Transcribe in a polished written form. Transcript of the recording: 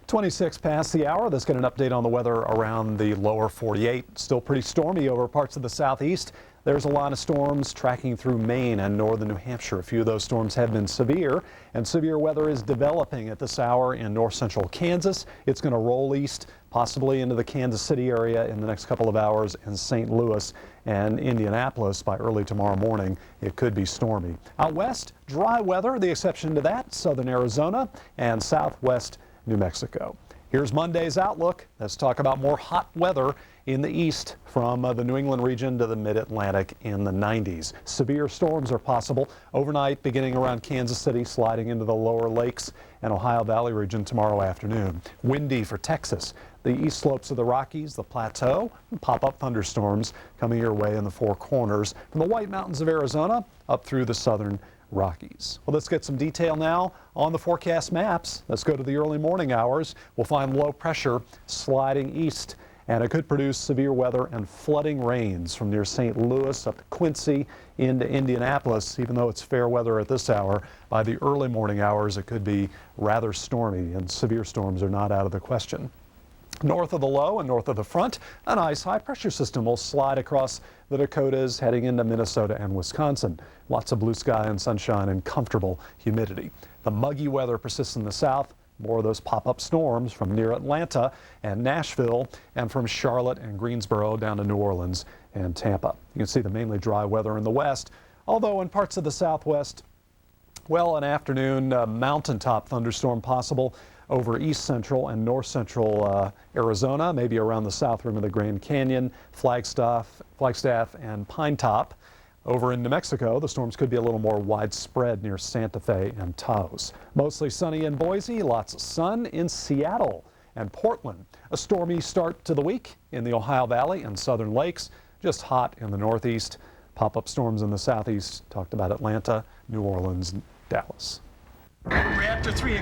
26 past the hour. Let's get an update on the weather around the lower 48. Still pretty stormy over parts of the southeast. There's a lot of storms tracking through Maine and northern New Hampshire. A few of those storms have been severe, and severe weather is developing at this hour in north central Kansas. It's going to roll east, possibly into the Kansas City area in the next couple of hours, and St. Louis and Indianapolis by early tomorrow morning. It could be stormy. Out west, dry weather, the exception to that, southern Arizona and southwest New Mexico. Here's Monday's outlook. Let's talk about more hot weather in the east from the New England region to the mid-Atlantic in the 90s. Severe storms are possible overnight, beginning around Kansas City, sliding into the lower lakes and Ohio Valley region tomorrow afternoon. Windy for Texas, the east slopes of the Rockies, the Plateau, pop-up thunderstorms coming your way in the Four Corners from the White Mountains of Arizona up through the southern Rockies. Well, let's get some detail now on the forecast maps. Let's go to the early morning hours. We'll find low pressure sliding east, and it could produce severe weather and flooding rains from near St. Louis up to Quincy into Indianapolis. Even though it's fair weather at this hour, by the early morning hours it could be rather stormy, and severe storms are not out of the question. North of the low and north of the front, a nice high pressure system will slide across the Dakotas heading into Minnesota and Wisconsin. Lots of blue sky and sunshine and comfortable humidity. The muggy weather persists in the south. More of those pop-up storms from near Atlanta and Nashville, and from Charlotte and Greensboro down to New Orleans and Tampa. You can see the mainly dry weather in the west, although in parts of the southwest, well, an afternoon mountaintop thunderstorm possible over east central and north central Arizona, maybe around the south rim of the Grand Canyon, Flagstaff and Pine Top. Over in New Mexico, the storms could be a little more widespread near Santa Fe and Taos. Mostly sunny in Boise, lots of sun in Seattle and Portland. A stormy start to the week in the Ohio Valley and southern lakes, just hot in the northeast. Pop-up storms in the southeast, talked about Atlanta, New Orleans, Dallas. Reactor 3